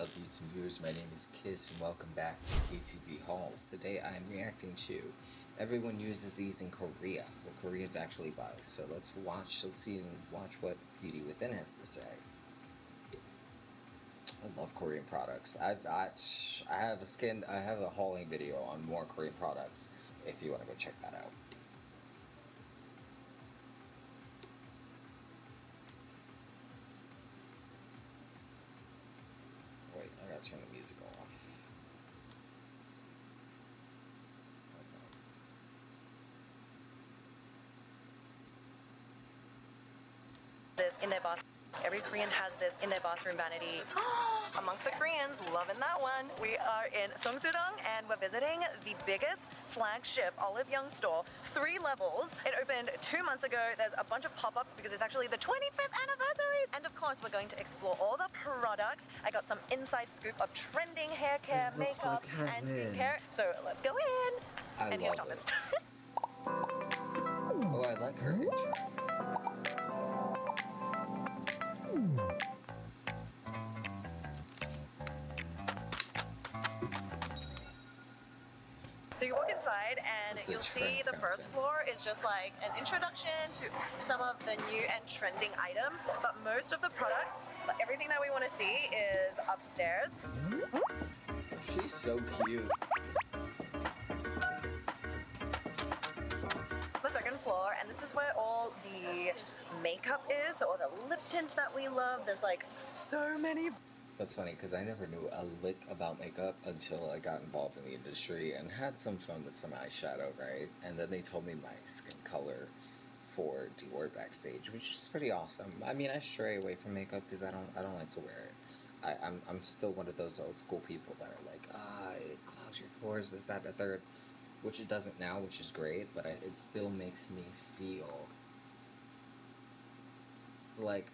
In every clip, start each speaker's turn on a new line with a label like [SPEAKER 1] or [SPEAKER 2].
[SPEAKER 1] up, YouTube viewers? My name is Kiss and welcome back to ATV Hauls. Today I'm reacting to everyone uses these in Korea, what Koreans actually buy. So let's see and watch what Beauty Within has to say. I love Korean products. I have a hauling video on more Korean products if you want to go check that out. Wait, I gotta turn the music off.
[SPEAKER 2] This in their bathroom. Every Korean has this in their bathroom vanity. Amongst the Koreans, loving that one. We are in Seongsu-dong and we're visiting the biggest flagship Olive Young store. 3 levels. It opened 2 months ago. There's a bunch of pop-ups because it's actually the 25th anniversary. And of course, we're going to explore all the products. I got some inside scoop of trending hair care, makeup, and skincare. So let's go in.
[SPEAKER 1] And
[SPEAKER 2] here's Thomas.
[SPEAKER 1] Oh, I like her intro.
[SPEAKER 2] So you walk inside and you'll see the first floor is just like an introduction to some of the new and trending items, but most of the products, everything that we want to see is upstairs.
[SPEAKER 1] She's so cute.
[SPEAKER 2] The second floor, and this is where all the makeup is, so all the lip tints that we love. There's like so many.
[SPEAKER 1] That's funny because I never knew a lick about makeup until I got involved in the industry and had some fun with some eyeshadow, right? And then they told me my skin color for Dior backstage, which is pretty awesome. I mean, I stray away from makeup because I don't like to wear it. I'm still one of those old school people that are like, it clogs your pores, this, that, and the third, which it doesn't now, which is great, but it still makes me feel like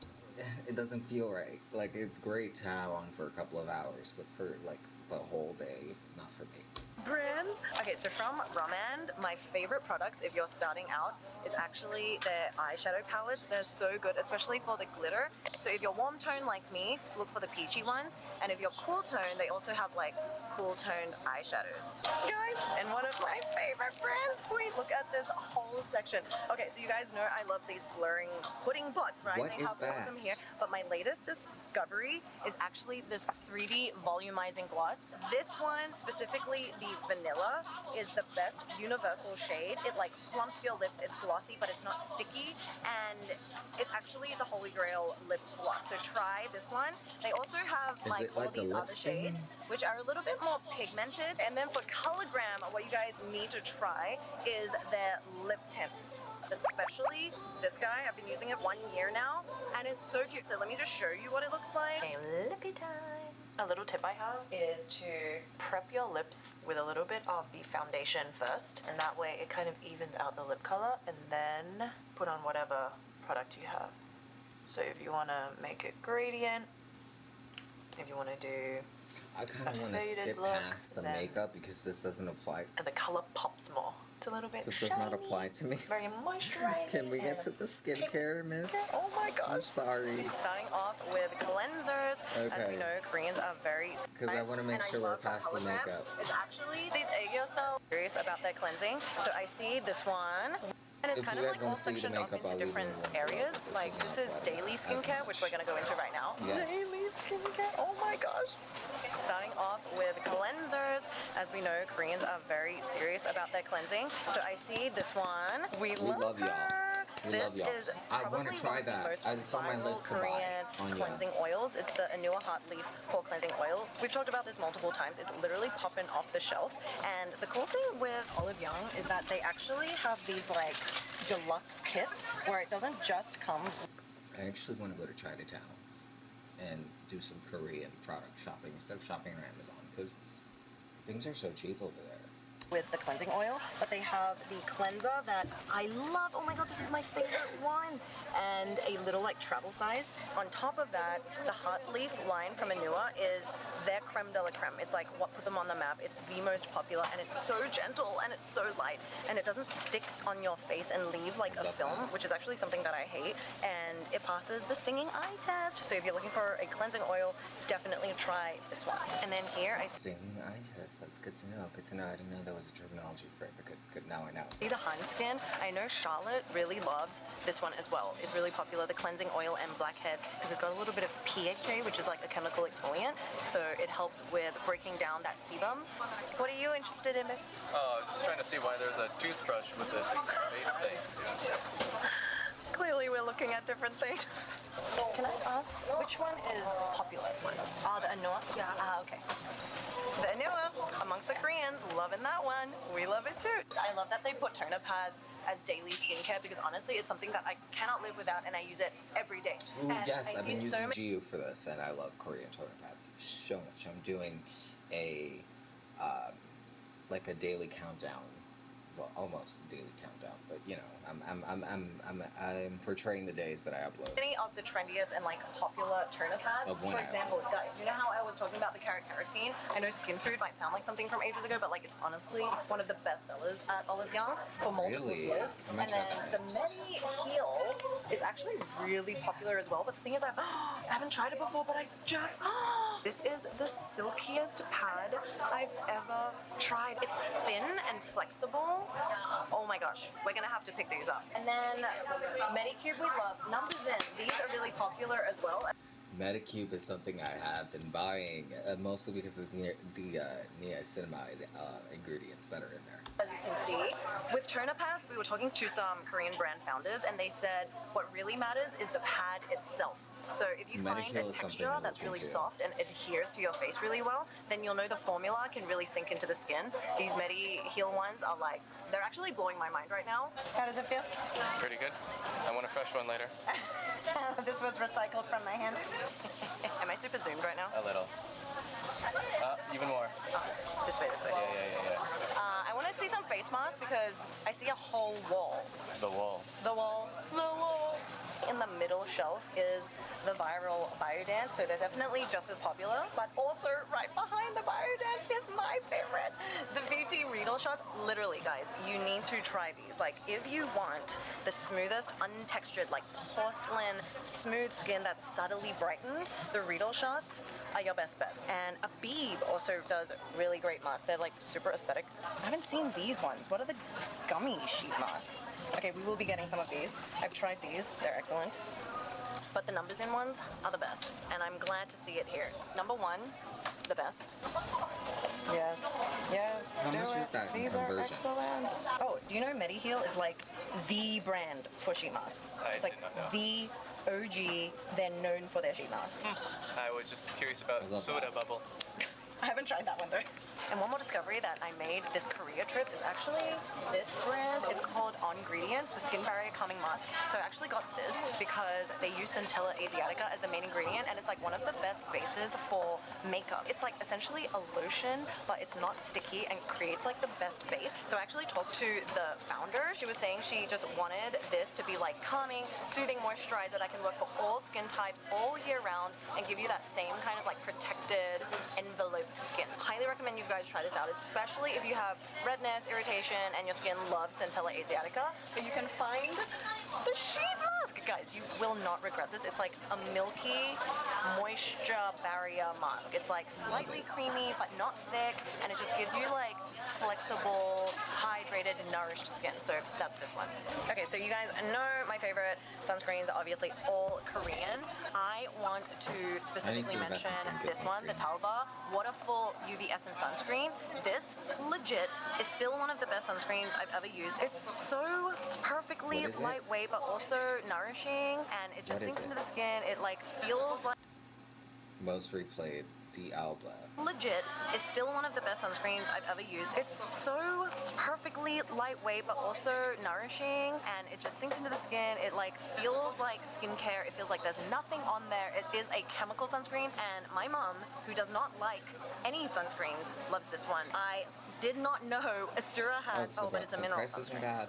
[SPEAKER 1] it doesn't feel right. Like, it's great to have on for a couple of hours, but for like the whole day, not for me.
[SPEAKER 2] Brands. Okay, so from Romand, my favorite products if you're starting out is actually their eyeshadow palettes. They're so good, especially for the glitter. So if you're warm tone like me, look for the peachy ones. And if you're cool tone, they also have like cool toned eyeshadows. Guys, and one of my favorite brands, look at this whole section. Okay, so you guys know I love these blurring pudding pots, right?
[SPEAKER 1] What
[SPEAKER 2] they
[SPEAKER 1] is
[SPEAKER 2] have
[SPEAKER 1] that?
[SPEAKER 2] All of them here. But my latest discovery is actually this 3D volumizing gloss. This one, specifically the vanilla, is the best universal shade. It like plumps your lips. It's glossy, but it's not sticky, and it's actually the holy grail lip gloss. So try this one. They also have like all
[SPEAKER 1] the
[SPEAKER 2] these
[SPEAKER 1] lip
[SPEAKER 2] other
[SPEAKER 1] stain?
[SPEAKER 2] shades, which are a little bit more pigmented. And then for Colourgram, what you guys need to try is their lip tints. Especially this guy. I've been using it 1 year now, and it's so cute. So let me just show you what it looks like. Okay, lippy time. A little tip I have is to prep your lips with a little bit of the foundation first, and that way it kind of evens out the lip color, and then put on whatever product you have. So if you want to make it gradient, if you want to do
[SPEAKER 1] I kind of want to
[SPEAKER 2] faded
[SPEAKER 1] skip
[SPEAKER 2] look,
[SPEAKER 1] past the
[SPEAKER 2] then-
[SPEAKER 1] makeup because this doesn't apply.
[SPEAKER 2] and the color pops more. It's a little bit
[SPEAKER 1] This does not
[SPEAKER 2] shiny,
[SPEAKER 1] apply to me.
[SPEAKER 2] very moisturizing.
[SPEAKER 1] Can we get to
[SPEAKER 2] and
[SPEAKER 1] the skincare, miss?
[SPEAKER 2] Oh my gosh.
[SPEAKER 1] I'm sorry.
[SPEAKER 2] Starting off with cleansers. As
[SPEAKER 1] Okay.
[SPEAKER 2] we know, Koreans are very...
[SPEAKER 1] Because I want to make
[SPEAKER 2] and I
[SPEAKER 1] sure we're
[SPEAKER 2] love
[SPEAKER 1] past the
[SPEAKER 2] Colourgram.
[SPEAKER 1] makeup.
[SPEAKER 2] It's actually these egg yourself. Curious about their cleansing. So I see this one. And it's
[SPEAKER 1] If
[SPEAKER 2] kind
[SPEAKER 1] you
[SPEAKER 2] of
[SPEAKER 1] guys
[SPEAKER 2] like
[SPEAKER 1] wanna
[SPEAKER 2] all
[SPEAKER 1] see the
[SPEAKER 2] sectioned off
[SPEAKER 1] makeup, I'll
[SPEAKER 2] into
[SPEAKER 1] leave it in
[SPEAKER 2] different
[SPEAKER 1] the link below,
[SPEAKER 2] areas.
[SPEAKER 1] but
[SPEAKER 2] Like
[SPEAKER 1] this
[SPEAKER 2] this
[SPEAKER 1] is
[SPEAKER 2] is
[SPEAKER 1] not
[SPEAKER 2] daily
[SPEAKER 1] as
[SPEAKER 2] skincare,
[SPEAKER 1] much.
[SPEAKER 2] which we're going to go into right now.
[SPEAKER 1] Yes.
[SPEAKER 2] Daily skincare. Oh my gosh. Starting off with cleansers. As we know, Koreans are very serious about their cleansing. So I see this one. We love
[SPEAKER 1] y'all.
[SPEAKER 2] her.
[SPEAKER 1] We
[SPEAKER 2] This
[SPEAKER 1] love y'all.
[SPEAKER 2] is
[SPEAKER 1] I want
[SPEAKER 2] probably
[SPEAKER 1] to try
[SPEAKER 2] one of the
[SPEAKER 1] that.
[SPEAKER 2] most
[SPEAKER 1] It's on my
[SPEAKER 2] viral
[SPEAKER 1] list to buy
[SPEAKER 2] Korean
[SPEAKER 1] on
[SPEAKER 2] cleansing oils. It's the Anua Hot Leaf Pore Cleansing Oil. We've talked about this multiple times. It's literally popping off the shelf. And the cool thing with Olive Young is that they actually have these like deluxe kits where it doesn't just come.
[SPEAKER 1] I actually want to go to Chinatown and do some Korean product shopping instead of shopping on Amazon because things are so cheap over there.
[SPEAKER 2] With the cleansing oil, but they have the cleanser that I love. Oh my god, this is my favorite one. And a little like travel size. On top of that, the Hot Leaf line from Anua is their creme de la creme. It's like what put them on the map. It's the most popular, and it's so gentle and it's so light, and it doesn't stick on your face and leave like a
[SPEAKER 1] Love
[SPEAKER 2] film,
[SPEAKER 1] that.
[SPEAKER 2] which is actually something that I hate, and it passes the stinging eye test. So if you're looking for a cleansing oil, definitely try this one. And then here I
[SPEAKER 1] Stinging eye test. That's good to know. Good to know. I didn't know there was a terminology for it, but good. Now I know.
[SPEAKER 2] see the Handskin. I know Charlotte really loves this one as well. It's really popular, the cleansing oil and blackhead, because it's got a little bit of PHA, which is like a chemical exfoliant. So it helps with breaking down that sebum. What are you interested in, babe?
[SPEAKER 3] Just trying to see why there's a toothbrush with this face thing.
[SPEAKER 2] Clearly we're looking at different things. Can I ask, which one is popular? The Anua? Yeah. Okay. The Anua, amongst the Koreans, loving that one. We love it too. I love that they put toner pads as daily skincare because honestly, it's something that I cannot live without and I use it every day.
[SPEAKER 1] Ooh,
[SPEAKER 2] And
[SPEAKER 1] yes,
[SPEAKER 2] I
[SPEAKER 1] I've been
[SPEAKER 2] see
[SPEAKER 1] using
[SPEAKER 2] so
[SPEAKER 1] GU for this, and I love Korean toner pads so much. I'm doing a like a daily countdown, well, almost a daily countdown, but you know, I'm portraying the days that I upload.
[SPEAKER 2] many of the trendiest and like popular toner pads.
[SPEAKER 1] Of when
[SPEAKER 2] For
[SPEAKER 1] I
[SPEAKER 2] example, guys, you know how I was talking about the carotene? I know Skin Food might sound like something from ages ago, but like it's honestly one of the best sellers at Olive Young for multiple
[SPEAKER 1] Really?
[SPEAKER 2] years.
[SPEAKER 1] I'm gonna
[SPEAKER 2] And
[SPEAKER 1] try
[SPEAKER 2] then
[SPEAKER 1] that
[SPEAKER 2] the
[SPEAKER 1] next.
[SPEAKER 2] Medi Heal is actually really popular as well. But the thing is, I haven't tried it before, but I just this is the silkiest pad I've ever tried. It's thin and flexible. Oh my gosh, we're gonna have to pick these up. And then Medicube we love. Numbers in. These are really popular as well.
[SPEAKER 1] Medicube is something I have been buying, mostly because of the niacinamide ingredients that are in there.
[SPEAKER 2] As you can see, with toner pads, we were talking to some Korean brand founders, and they said what really matters is the pad itself. So if you find
[SPEAKER 1] Mediheal
[SPEAKER 2] a
[SPEAKER 1] is something
[SPEAKER 2] texture
[SPEAKER 1] to
[SPEAKER 2] that's
[SPEAKER 1] look
[SPEAKER 2] really
[SPEAKER 1] into.
[SPEAKER 2] soft and adheres to your face really well, then you'll know the formula can really sink into the skin. These Medi Heal ones are like, they're actually blowing my mind right now. How does it feel?
[SPEAKER 3] Pretty good. I want a fresh one later.
[SPEAKER 2] This was recycled from my hand. Am I super zoomed right now?
[SPEAKER 3] A little. Even more.
[SPEAKER 2] This way, this way.
[SPEAKER 3] Yeah.
[SPEAKER 2] I want to see some face masks because I see a whole wall.
[SPEAKER 3] The wall.
[SPEAKER 2] The wall. In the middle shelf is the Viral Biodance, so they're definitely just as popular, but also right behind the Biodance is my favorite. The VT Riedel shots, literally guys, you need to try these. Like if you want the smoothest, untextured, like porcelain, smooth skin that's subtly brightened, the Riedel shots are your best bet. And Abib also does really great masks. They're like super aesthetic. I haven't seen these ones. What are the gummy sheet masks? Okay, we will be getting some of these. I've tried these, they're excellent. But the numbers in ones are the best, and I'm glad to see it here. Number one, the best. Yes.
[SPEAKER 1] How
[SPEAKER 2] do
[SPEAKER 1] much is
[SPEAKER 2] it.
[SPEAKER 1] that in
[SPEAKER 2] These are
[SPEAKER 1] conversion?
[SPEAKER 2] excellent. Oh, do you know Mediheal is like the brand for sheet masks?
[SPEAKER 3] I
[SPEAKER 2] It's like
[SPEAKER 3] did not know.
[SPEAKER 2] the OG. They're known for their sheet masks.
[SPEAKER 3] I was just curious about
[SPEAKER 1] I love
[SPEAKER 3] soda
[SPEAKER 1] that.
[SPEAKER 3] bubble.
[SPEAKER 2] I haven't tried that one though. And one more discovery that I made this Korea trip is actually this brand. It's called On Ingredients, the Skin Barrier Calming Mask. So I actually got this because they use Centella Asiatica as the main ingredient, and it's like one of the best bases for makeup. It's like essentially a lotion, but it's not sticky and creates like the best base. So I actually talked to the founder. She was saying she just wanted this to be like calming, soothing moisturizer that can work for all skin types all year round and give you that same kind of like protected, enveloped skin. Highly recommend you guys try this out, especially if you have redness, irritation, and your skin loves Centella Asiatica. But you can find the sheet mask. Guys, you will not regret this. It's like a milky moisture barrier mask. It's like slightly creamy, but not thick, and it just gives you like flexible, hydrated, nourished skin. So that's this one. Okay, so you guys know my favorite sunscreens are obviously all Korean. I want to specifically
[SPEAKER 1] invest in
[SPEAKER 2] mention
[SPEAKER 1] some good
[SPEAKER 2] this one, the
[SPEAKER 1] sunscreen.
[SPEAKER 2] Talba Waterful UV Essence Sunscreen. This legit is still one of the best sunscreens I've ever used. It's so perfectly
[SPEAKER 1] What is it?
[SPEAKER 2] lightweight, but also nourishing, and it just
[SPEAKER 1] What is
[SPEAKER 2] sinks
[SPEAKER 1] it?
[SPEAKER 2] into the skin. It like feels like
[SPEAKER 1] Most replayed, the Alba.
[SPEAKER 2] legit is still one of the best sunscreens I've ever used. It's so perfectly lightweight but also nourishing, and it just sinks into the skin. It like feels like skincare. It feels like there's nothing on there. It is a chemical sunscreen, and my mom, who does not like any sunscreens, loves this one. I did not know Astura had, but it's a mineral
[SPEAKER 1] price isn't
[SPEAKER 2] sunscreen.
[SPEAKER 1] bad.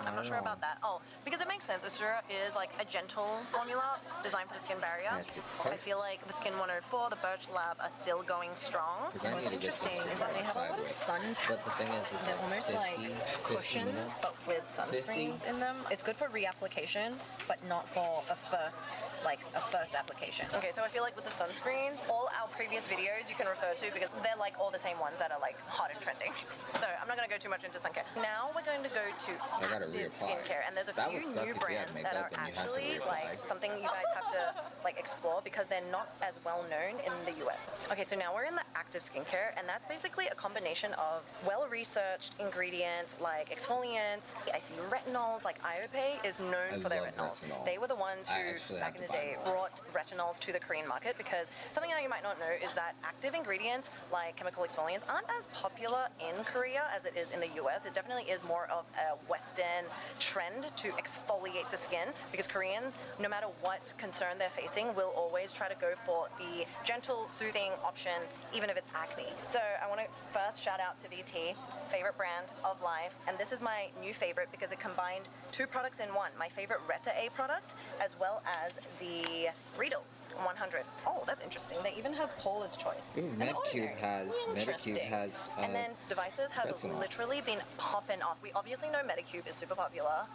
[SPEAKER 2] I'm not sure about that. Oh, because it makes sense. Asura is like a gentle formula designed for the skin barrier.
[SPEAKER 1] Yeah, it's a
[SPEAKER 2] I feel
[SPEAKER 1] coat.
[SPEAKER 2] like the Skin 104, the Birch Lab have are still going strong.
[SPEAKER 1] 'Cause I
[SPEAKER 2] And
[SPEAKER 1] need
[SPEAKER 2] what's
[SPEAKER 1] to get some
[SPEAKER 2] interesting is
[SPEAKER 1] screen
[SPEAKER 2] that they have a lot
[SPEAKER 1] outside
[SPEAKER 2] of
[SPEAKER 1] with.
[SPEAKER 2] sun packs.
[SPEAKER 1] But the thing is, it's
[SPEAKER 2] They're
[SPEAKER 1] like
[SPEAKER 2] almost
[SPEAKER 1] 50
[SPEAKER 2] like
[SPEAKER 1] 50
[SPEAKER 2] cushions,
[SPEAKER 1] minutes.
[SPEAKER 2] but with sunscreens
[SPEAKER 1] 50?
[SPEAKER 2] in them. It's good for reapplication, but not for a first application. Okay, so I feel like with the sunscreens, all our previous videos you can refer to because they're like all the same ones that are like hot and trending. So I'm not going to go too much into sun care. Now we're going to go to
[SPEAKER 1] I gotta
[SPEAKER 2] active
[SPEAKER 1] reapply.
[SPEAKER 2] skincare, and there's a
[SPEAKER 1] That
[SPEAKER 2] few
[SPEAKER 1] would suck
[SPEAKER 2] new
[SPEAKER 1] if you had
[SPEAKER 2] brands that are
[SPEAKER 1] makeup and you had to
[SPEAKER 2] actually
[SPEAKER 1] reapply.
[SPEAKER 2] like something you guys have to like explore because they're not as well known in the US. Okay, so now we're in the active skincare, and that's basically a combination of well-researched ingredients like exfoliants. I see retinols, like IOPE is known
[SPEAKER 1] I
[SPEAKER 2] for their
[SPEAKER 1] love
[SPEAKER 2] retinols.
[SPEAKER 1] retinol.
[SPEAKER 2] They were the ones
[SPEAKER 1] I
[SPEAKER 2] who,
[SPEAKER 1] actually
[SPEAKER 2] back
[SPEAKER 1] had
[SPEAKER 2] in
[SPEAKER 1] to
[SPEAKER 2] the
[SPEAKER 1] buy
[SPEAKER 2] day,
[SPEAKER 1] more.
[SPEAKER 2] brought retinols to the Korean market because something that you might not know is that active ingredients like chemical exfoliants aren't as popular in Korea as it is in the US. It definitely is more of a Western trend to exfoliate the skin because Koreans, no matter what concern they're facing, will always try to go for the gentle, soothing option, even if it's acne. So I want to first shout out to VT, favorite brand of life, and this is my new favorite because it combined two products in one. My favorite Reta A product as well as the Riedel 100. Oh, that's interesting. They even have Paula's Choice.
[SPEAKER 1] Ooh,
[SPEAKER 2] and
[SPEAKER 1] Medicube
[SPEAKER 2] Ordinary.
[SPEAKER 1] has
[SPEAKER 2] Interesting.
[SPEAKER 1] Medicube
[SPEAKER 2] and then devices have
[SPEAKER 1] retinol.
[SPEAKER 2] literally been popping off. We obviously know Medicube is super popular.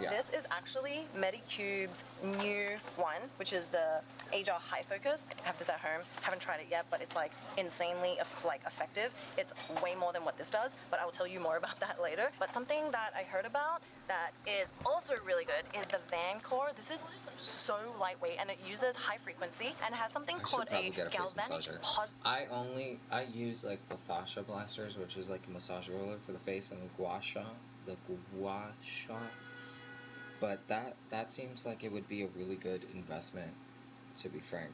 [SPEAKER 1] Yeah.
[SPEAKER 2] This is actually Medicube's new one, which is the Ajar High Focus. I have this at home. Haven't tried it yet, but it's like insanely effective. It's way more than what this does, but I will tell you more about that later. But something that I heard about that is also really good is the Vancore. This is so lightweight and it uses high frequency and it has something
[SPEAKER 1] I
[SPEAKER 2] called
[SPEAKER 1] should probably
[SPEAKER 2] a
[SPEAKER 1] get a face
[SPEAKER 2] galvanic
[SPEAKER 1] massager. I use like the fascia blasters, which is like a massage roller for the face, and the gua sha. But that seems like it would be a really good investment, to be frank.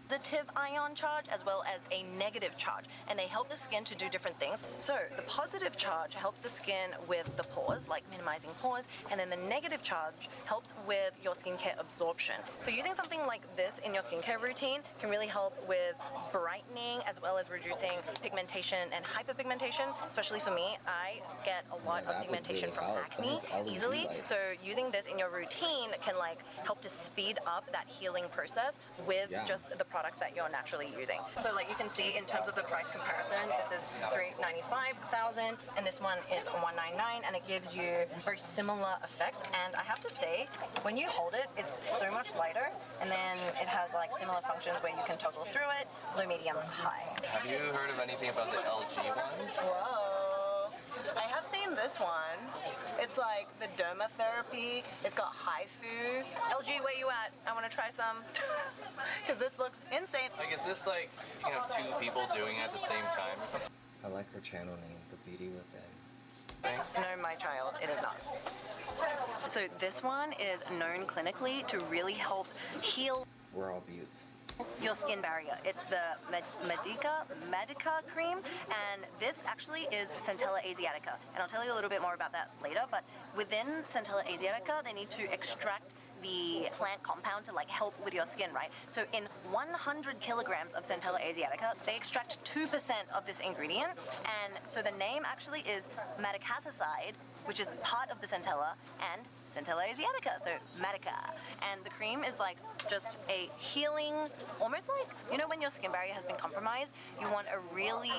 [SPEAKER 2] positive ion charge as well as a negative charge, and they help the skin to do different things. So the positive charge helps the skin with the pores, like minimizing pores, and then the negative charge helps with your skincare absorption. So using something like this in your skincare routine can really help with brightening as well as reducing pigmentation and hyperpigmentation. Especially for me, I get a lot of
[SPEAKER 1] that would
[SPEAKER 2] pigmentation
[SPEAKER 1] really
[SPEAKER 2] from
[SPEAKER 1] help.
[SPEAKER 2] acne
[SPEAKER 1] Those LED
[SPEAKER 2] easily.
[SPEAKER 1] lights.
[SPEAKER 2] So using this in your routine can like help to speed up that healing process with
[SPEAKER 1] Yeah.
[SPEAKER 2] just the products that you're naturally using. So like you can see in terms of the price comparison, this is $395,000 and this one is $199, and it gives you very similar effects. And I have to say, when you hold it, it's so much lighter, and then it has like similar functions where you can toggle through it, low, medium, high.
[SPEAKER 3] Have you heard of anything about the LG ones?
[SPEAKER 2] Whoa. I have seen this one. It's like the dermatherapy. It's got HIFU. LG, where you at? I want to try some. Because this looks insane.
[SPEAKER 3] Like, is this like, you know, two people doing it at the same time or something?
[SPEAKER 1] I like her channel name, The Beauty Within.
[SPEAKER 2] No, my child, it is not. So this one is known clinically to really help heal
[SPEAKER 1] We're all beauts.
[SPEAKER 2] your skin barrier. It's the Medica cream, and this actually is Centella asiatica. And I'll tell you a little bit more about that later, but within Centella asiatica, they need to extract the plant compound to like help with your skin, right? So in 100 kilograms of Centella asiatica, they extract 2% of this ingredient, and so the name actually is madecassoside, which is part of the Centella, and Centella asiatica, so Medica. And the cream is like just a healing, almost like, you know, when your skin barrier has been compromised, you want a really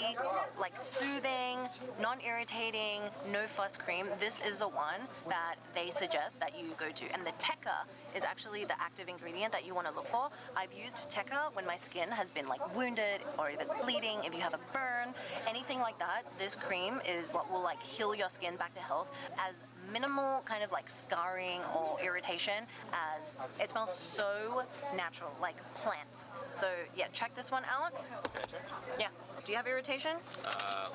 [SPEAKER 2] like soothing, non-irritating, no fuss cream. This is the one that they suggest that you go to. And the Tekka is actually the active ingredient that you want to look for. I've used Tekka when my skin has been like wounded, or if it's bleeding, if you have a burn, anything like that. This cream is what will like heal your skin back to health as minimal kind of like scarring or irritation, as it smells so natural, like plants. So yeah, check this one out.
[SPEAKER 3] Okay, check.
[SPEAKER 2] Yeah. Do you have irritation?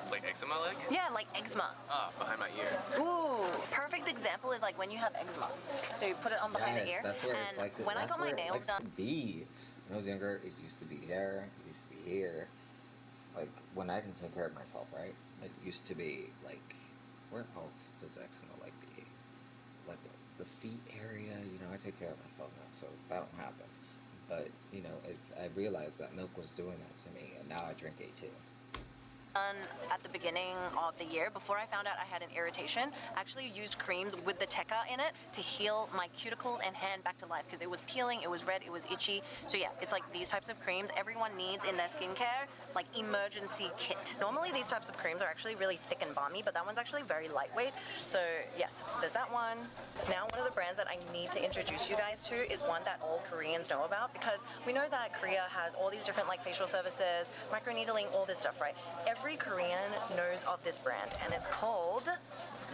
[SPEAKER 3] Like eczema, like?
[SPEAKER 2] Yeah, like eczema.
[SPEAKER 3] Ah, behind my ear.
[SPEAKER 2] Ooh, perfect example is like when you have eczema. So you put it on behind the ear.
[SPEAKER 1] Yes, that's where
[SPEAKER 2] and
[SPEAKER 1] it's like to,
[SPEAKER 2] when I
[SPEAKER 1] that's
[SPEAKER 2] got my
[SPEAKER 1] where it
[SPEAKER 2] nails
[SPEAKER 1] likes
[SPEAKER 2] done.
[SPEAKER 1] to be. When I was younger, it used to be there, it used to be here. Like, when I didn't take care of myself, right? It used to be, like, where else does eczema, like, be? Like, the feet area, you know, I take care of myself now, so that don't happen. But, you know, I realized that milk was doing that to me, and now I drink A2.
[SPEAKER 2] At the beginning of the year, before I found out I had an irritation, I actually used creams with the Tekka in it to heal my cuticles and hand back to life because it was peeling, it was red, it was itchy. So yeah, it's like these types of creams everyone needs in their skincare, like emergency kit. Normally these types of creams are actually really thick and balmy, but that one's actually very lightweight. So yes, there's that one. Now one of the brands that I need to introduce you guys to is one that all Koreans know about, because we know that Korea has all these different like facial services, microneedling, all this stuff, right? Every Korean knows of this brand, and it's called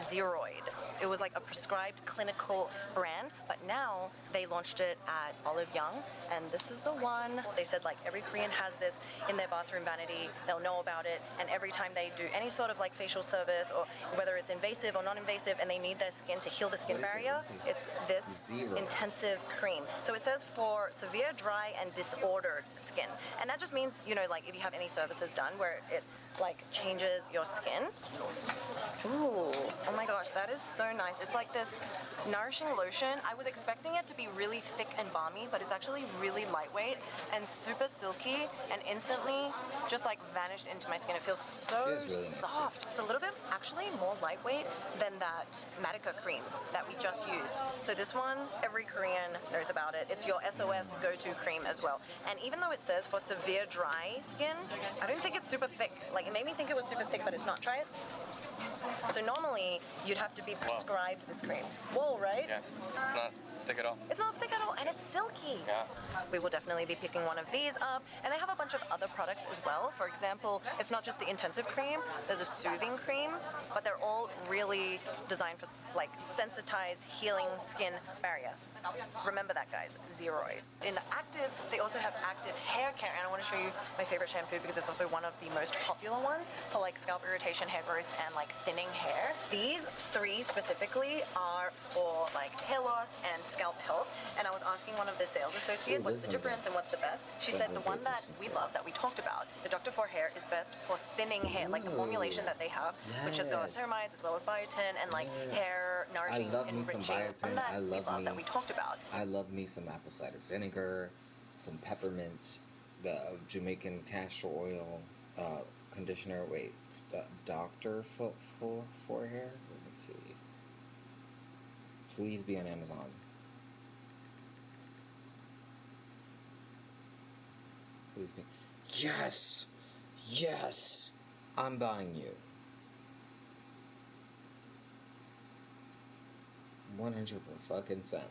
[SPEAKER 2] Zeroid. It was like a prescribed clinical brand, but now they launched it at Olive Young, and this is the one. They said like every Korean has this in their bathroom vanity, they'll know about it, and every time they do any sort of like facial service, or whether it's invasive or non-invasive, and they need their skin to heal the skin barrier, it's this
[SPEAKER 1] Zero.
[SPEAKER 2] intensive cream. So it says for severe dry and disordered skin, and that just means, you know, like if you have any services done where it like changes your skin. Ooh, oh my gosh, that is so nice. It's like this nourishing lotion. I was expecting it to be really thick and balmy, but it's actually really lightweight and super silky, and instantly just like vanished into my skin. It feels so
[SPEAKER 1] Feels really nice.
[SPEAKER 2] soft. It's a little bit actually more lightweight than that Matica cream that we just used. So this one, every Korean knows about it. It's your SOS go-to cream as well. And even though it says for severe dry skin, I don't think it's super thick. Like it made me think it was super thick, but it's not. Try it. So normally you'd have to be prescribed this cream. Whoa, right?
[SPEAKER 3] Yeah, it's not thick at all.
[SPEAKER 2] It's not thick at all, and it's silky.
[SPEAKER 3] Yeah.
[SPEAKER 2] We will definitely be picking one of these up, and they have a bunch of other products as well. For example, it's not just the intensive cream, there's a soothing cream, but they're all really designed for like sensitized, healing skin barrier. Remember that, guys, Zeroid. In the active, they also have active hair care, and I want to show you my favorite shampoo because it's also one of the most popular ones for like scalp irritation, hair growth, and like thinning hair. These three specifically are for like hair loss and scalp health, and I was asking one of the sales associates what's the difference and what's the best. She said the one that we love, that we talked about, the Dr. For Hair, is best for thinning hair, like the formulation that they have, which has got ceramides as well as biotin and like hair nourishing,
[SPEAKER 1] I love me some
[SPEAKER 2] enriching.
[SPEAKER 1] biotin.
[SPEAKER 2] That
[SPEAKER 1] I
[SPEAKER 2] we
[SPEAKER 1] love me.
[SPEAKER 2] that we talked about.
[SPEAKER 1] I love me some apple cider vinegar, some peppermint, the Jamaican castor oil conditioner. Wait, Dr. For Hair? Let me see. Please be on Amazon. Please be. Yes! Yes! I'm buying you. 100%.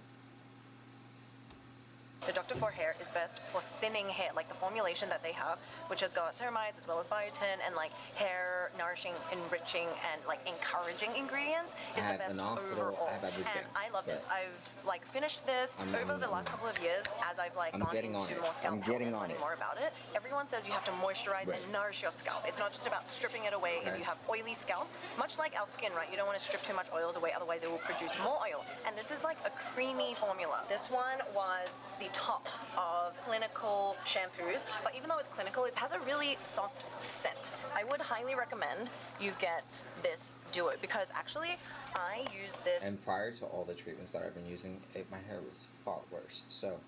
[SPEAKER 2] The Dr. For Hair is best for thinning hair, like the formulation that they have, which has got ceramides as well as biotin and like hair nourishing, enriching, and like encouraging ingredients is the best overall.
[SPEAKER 1] I have everything.
[SPEAKER 2] And I love this. I've like finished this over the last couple of years as I've like gone into more scalp health and learning more about it. Everyone says you have to moisturize and nourish your scalp. It's not just about stripping it away if you have oily scalp. Much like our skin, right? You don't want to strip too much oils away, otherwise it will produce more oil. And this is like a creamy formula. This one was the top of clinical shampoos, but even though it's clinical, it has a really soft scent. I would highly recommend you get this duo because actually I use this.
[SPEAKER 1] And prior to all the treatments that I've been using, my hair was far worse. So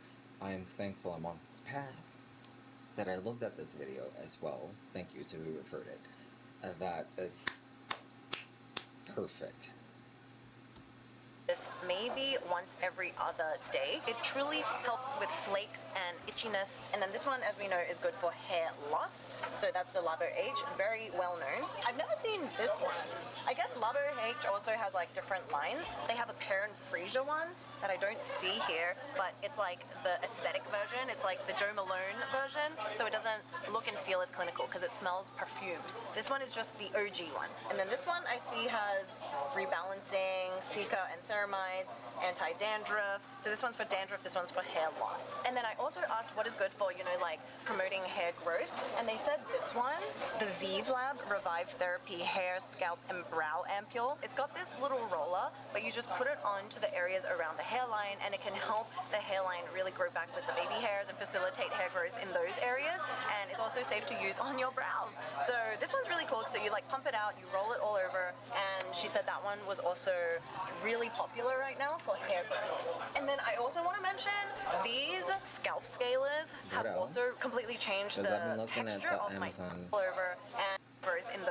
[SPEAKER 1] I am thankful I'm on this path, that I looked at this video as well. Thank you to who referred it. That it's perfect.
[SPEAKER 2] This maybe once every other day. It truly helps with flakes and itchiness. And then this one, as we know, is good for hair loss. So that's the Labo H, very well known. I've never seen this one. I guess Labo H also has like different lines. They have a Pear and Freesia one that I don't see here, but it's like the aesthetic version. It's like the Jo Malone version, so it doesn't look and feel as clinical because it smells perfumed. This one is just the OG one. And then this one I see has rebalancing, cica and ceramides, anti-dandruff. So this one's for dandruff, this one's for hair loss. And then I also asked what is good for, you know, like promoting hair growth. And they said this one, the Vive Lab Revive Therapy Hair, Scalp and Brow Ampule. It's got this little roller, but you just put it onto the areas around the hairline, and it can help the hairline really grow back with the baby hairs and facilitate hair growth in those areas. And it's also safe to use on your brows. So this one's really cool. So you like pump it out, you roll it all over, and she said that one was also really popular right now for hair growth. And then I also want to mention these scalp scalers have also completely changed the texture of my scalp over and growth in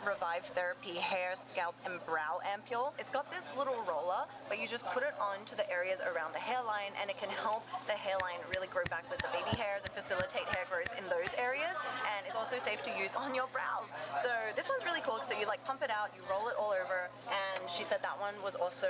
[SPEAKER 2] Revive Therapy Hair, Scalp, and Brow Ampule. It's got this little roller, but you just put it onto the areas around the hairline, and it can help the hairline really grow back with the baby hairs and facilitate hair growth in those areas. And it's also safe to use on your brows. So this one's really cool. So you like pump it out, you roll it all over, and she said that one was also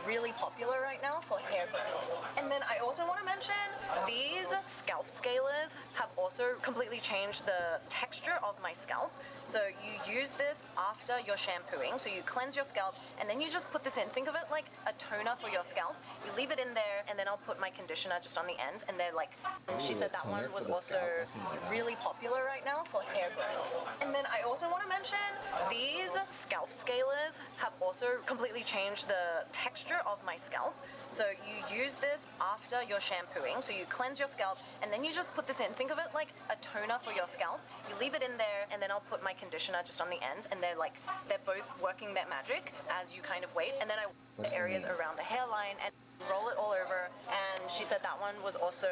[SPEAKER 2] really popular right now for hair growth. And then I also want to mention these scalp scalers have also completely changed the texture of my scalp. So you use this after you're shampooing. So you cleanse your scalp and then you just put this in. Think of it like a toner for your scalp. You leave it in there and then I'll put my conditioner just on the ends, and they're like, she
[SPEAKER 1] Ooh,
[SPEAKER 2] said
[SPEAKER 1] a
[SPEAKER 2] that one
[SPEAKER 1] toner
[SPEAKER 2] was
[SPEAKER 1] for the
[SPEAKER 2] also
[SPEAKER 1] scalp. I didn't know that.
[SPEAKER 2] really popular right now for hair growth. And then I also want to mention these scalp scalers have also completely changed the texture of my scalp. So you use this after you're shampooing. So you cleanse your scalp and then you just put this in. Think of it like a toner for your scalp. You leave it in there and then I'll put my conditioner just on the ends, and they're both working their magic as you kind of wait. And then I
[SPEAKER 1] What
[SPEAKER 2] the
[SPEAKER 1] does it
[SPEAKER 2] areas
[SPEAKER 1] mean?
[SPEAKER 2] around the hairline and roll it all over. And she said that one was also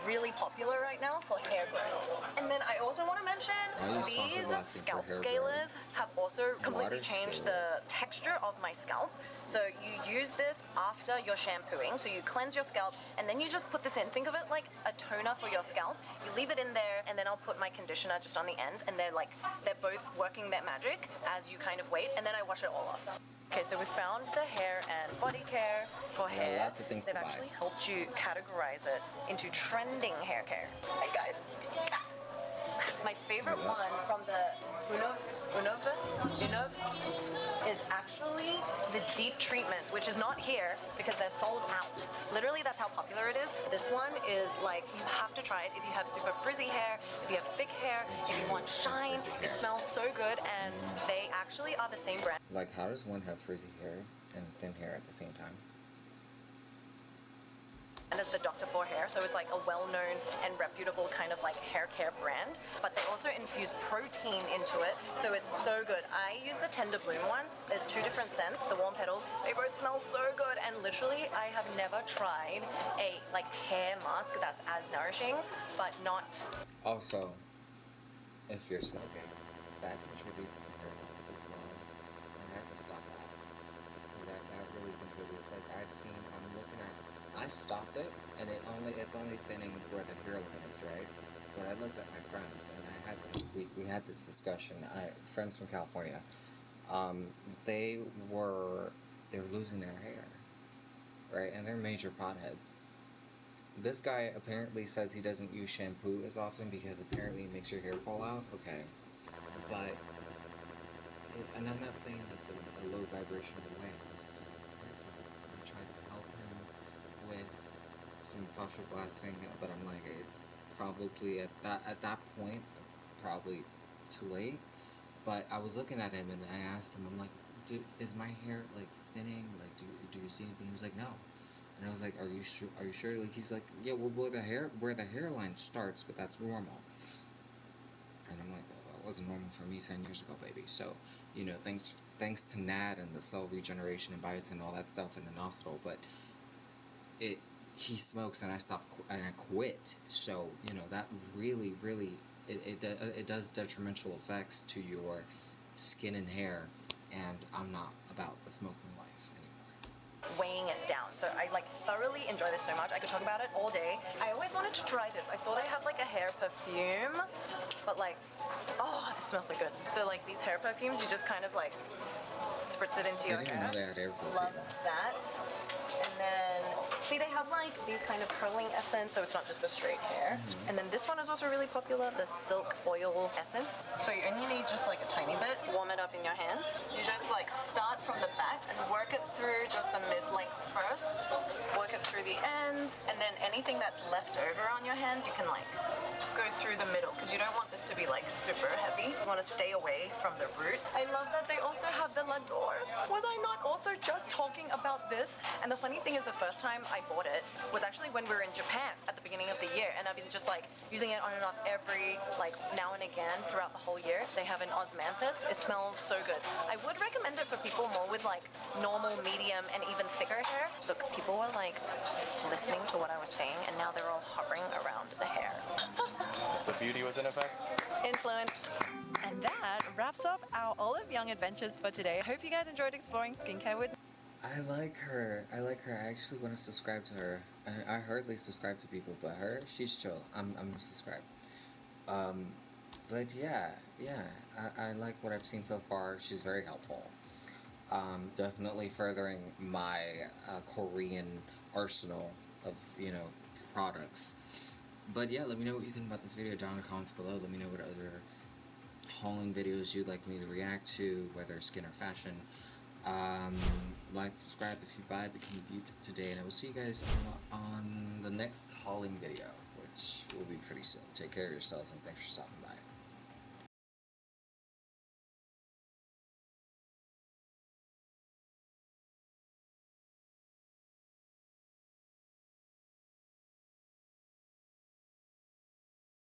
[SPEAKER 2] really popular right now for hair growth. And then I also want to mention
[SPEAKER 1] I use sponsor
[SPEAKER 2] these
[SPEAKER 1] blasting for
[SPEAKER 2] scalp
[SPEAKER 1] hair
[SPEAKER 2] scalers have also completely
[SPEAKER 1] Water
[SPEAKER 2] changed
[SPEAKER 1] scaler.
[SPEAKER 2] the texture of my scalp. So you use this after you're shampooing. So you cleanse your scalp and then you just put this in. Think of it like a toner for your scalp. You leave it in there and then I'll put my conditioner just on the ends, and they're both working their magic as you kind of wait, and then I wash it all off. Okay, so we found the hair and body care for
[SPEAKER 1] Yeah,
[SPEAKER 2] hair.
[SPEAKER 1] lots of things
[SPEAKER 2] They've
[SPEAKER 1] to buy.
[SPEAKER 2] actually helped you categorize it into trending hair care. Hey guys. My favorite
[SPEAKER 1] Yeah.
[SPEAKER 2] one from the Unov is actually the deep treatment, which is not here because they're sold out. Literally, that's how popular it is. This one is like, you have to try it if you have super frizzy hair, if you have thick hair, if you want shine.
[SPEAKER 1] Frizzy
[SPEAKER 2] It
[SPEAKER 1] hair.
[SPEAKER 2] smells so good, and they actually are the same brand.
[SPEAKER 1] Like, how does one have frizzy hair and thin hair at the same time?
[SPEAKER 2] And as the Dr. For Hair, so it's like a well-known and reputable kind of like hair care brand, but they also infuse protein into it, so it's so good. I use the Tender Bloom one. There's two different scents, the warm petals. They both smell so good, and literally I have never tried a like hair mask that's as nourishing, but not.
[SPEAKER 1] Also, if you're smoking, that contributes to hair loss as well, and that's a stop that. That really contributes. Like, I stopped it, and it's only thinning where the hairline is, right? But I looked at my friends, and we had this discussion. Friends from California, they were losing their hair, right? And they're major potheads. This guy apparently says he doesn't use shampoo as often because apparently it makes your hair fall out. Okay, but and I'm not saying this in a low vibrational way. I'm trying to help him with some fascia blasting, but I'm like, it's probably at that point probably too late. But I was looking at him and I asked him, I'm like, is my hair like thinning? Like, do you see anything? He was like, no. And I was like, are you sure? Are you sure? Like, he's like, yeah, well, where the hairline starts, but that's normal. And I'm like, well, that wasn't normal for me 10 years ago, baby. So, you know, thanks to NAD and the cell regeneration and biotin and all that stuff and the nostril, but he smokes and I stopped and I quit. So, you know, that really it does detrimental effects to your skin and hair, and I'm not about the smoking life anymore.
[SPEAKER 2] Weighing it down. So I like thoroughly enjoy this so much. I could talk about it all day. I always wanted to try this. I saw they had like a hair perfume, but like, oh, this smells so good. So like these hair perfumes, you just kind of like spritz it into your
[SPEAKER 1] Didn't even
[SPEAKER 2] hair.
[SPEAKER 1] know they had hair
[SPEAKER 2] Love
[SPEAKER 1] perfume.
[SPEAKER 2] that. And then, see, they have like these kind of curling essence, so it's not just for straight hair. And then this one is also really popular, the silk oil essence. So you only need just like a tiny bit. Warm it up in your hands. You just like start from the back and work it through just the mid-lengths first. Work it through the ends, and then anything that's left over on your hands, you can like go through the middle, because you don't want this to be like super heavy. You want to stay away from the root. I love that they also have the L'Adore. Was I not also just talking about this? And the funny thing is, the first time I bought it was actually when we were in Japan at the beginning of the year, and I've been just like using it on and off every like now and again throughout the whole year. They have an osmanthus. It smells so good. I would recommend it for people more with like normal, medium, and even thicker hair. Look, people were like listening to what I was saying, and now they're all hovering around the hair.
[SPEAKER 3] the beauty was in effect.
[SPEAKER 2] Influenced. And that wraps up our Olive Young adventures for today. I hope you guys enjoyed exploring skincare with me.
[SPEAKER 1] I like her. I like her. I actually want to subscribe to her. I hardly subscribe to people, but her, she's chill. I'm subscribed. But yeah, I like what I've seen so far. She's very helpful. Definitely furthering my Korean arsenal of, products. But yeah, let me know what you think about this video down in the comments below. Let me know what other hauling videos you'd like me to react to, whether skin or fashion. Like, subscribe if you vibe, become a beauty today, and I will see you guys on the next hauling video, which will be pretty soon. Take care of yourselves, and thanks for stopping by.